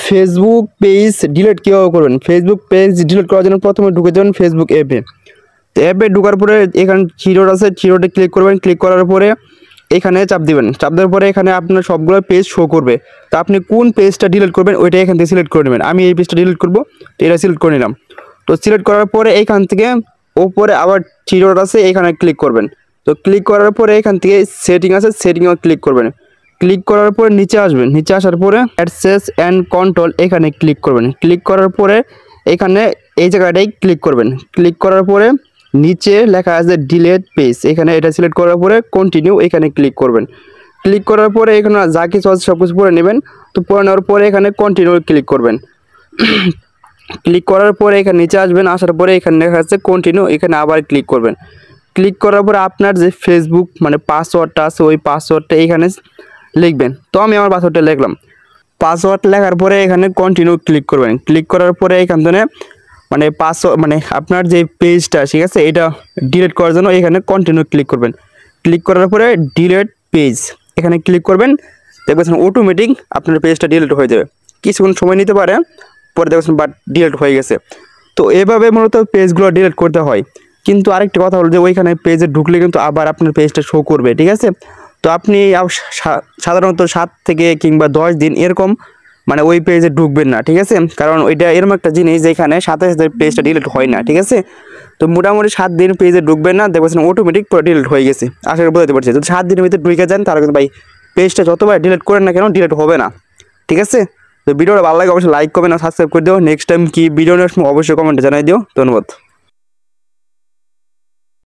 Facebook page delete কীভাবে করবেন? Facebook page delete করার জন্য প্রথমে ঢুকে যাবেন ফেসবুক অ্যাপে। তো অ্যাপে ঢোকার পরে এখানে থ্রি ডট আছে, থ্রি ডটে ক্লিক করবেন। ক্লিক করার পরে এখানে চাপ দিবেন। চাপ দেওয়ার পরে এখানে আপনার সবগুলো পেজ শো করবে। তো আপনি কোন পেজটা ডিলিট করবেন ওইটা এখান থেকে সিলেক্ট করে নেবেন। আমি এই পেজটা ডিলিট করব, তো এটা সিলেক্ট করে নিলাম। তো সিলেক্ট করার পরে এইখান থেকে ওপরে আবার থ্রি ডট আছে, এখানে ক্লিক করবেন। তো ক্লিক করার পরে এখান থেকে সেটিং আছে, সেটিংয়ে ক্লিক করবেন। ক্লিক করার পরে নিচে আসবেন। নিচে আসার পরে অ্যাক্সেস অ্যান্ড কন্ট্রোল এখানে ক্লিক করবেন। ক্লিক করার পরে এখানে এই জায়গাটাই ক্লিক করবেন। ক্লিক করার পরে নিচে লেখা আছে ডিলিট পেজ, এখানে এটা সিলেক্ট করার পরে কন্টিনিউ এখানে ক্লিক করবেন। ক্লিক করার পরে এখানে যা কিছু আছে সব কিছু পড়ে নেবেন। তো পড়ে নেওয়ার পরে এখানে কন্টিনিউ ক্লিক করবেন। ক্লিক করার পরে এখানে নিচে আসবেন। আসার পরে এখানে লেখা আছে কন্টিনিউ, এখানে আবার ক্লিক করবেন। ক্লিক করার পরে আপনার যে ফেসবুক মানে পাসওয়ার্ডটা আছে ওই পাসওয়ার্ডটা এখানে লিখবেন। তো আমি আমার পাসওয়ার্ডটা লিখলাম। পাসওয়ার্ড লেখার পরে এখানে কন্টিনিউ ক্লিক করবেন। ক্লিক করার পরে এখান থেকে মানে পাসওয়ার্ড মানে আপনার যে পেজটা ঠিক আছে এটা ডিলিট করার জন্য এখানে কন্টিনিউ ক্লিক করবেন। ক্লিক করার পরে ডিলিট পেজ এখানে ক্লিক করবেন। দেখবেন অটোমেটিক আপনার পেজটা ডিলিট হয়ে যাবে। কিছুক্ষণ সময় নিতে পারে, পরে দেখবেন বাট ডিলিট হয়ে গেছে। তো এভাবে মূলত পেজগুলো ডিলিট করতে হয়। কিন্তু আরেকটা কথা হলো যে ওইখানে পেজে ঢুকলে কিন্তু আবার আপনার পেজটা শো করবে, ঠিক আছে। তো আপনি সাধারণত 7 থেকে কিংবা 10 দিন এরকম মানে ওই পেজে ঢুকবেন না, ঠিক আছে। কারণ ওইটা এরকম একটা জিনিস যেখানে সাথে সাথে পেজটা ডিলিট হয় না, ঠিক আছে। তো মোটামুটি 7 দিন পেজে ঢুকবেন না, দেখবেন অটোমেটিক পুরো ডিলিট হয়ে গেছে। আশা করি বুঝতে পারছি। যদি 7 দিনের ভিতরে ঢুকে যান তাহলে কিন্তু ভাই পেজটা যতবার ডিলিট করেন না কেন ডিলিট হবে না, ঠিক আছে। তো ভিডিওটা ভালো লাগে অবশ্যই লাইক করবেন আর সাবস্ক্রাইব করে দিও। নেক্সট টাইম কি ভিডিও নেওয়ার সময় অবশ্যই কমেন্টে জানাই দিও। ধন্যবাদ।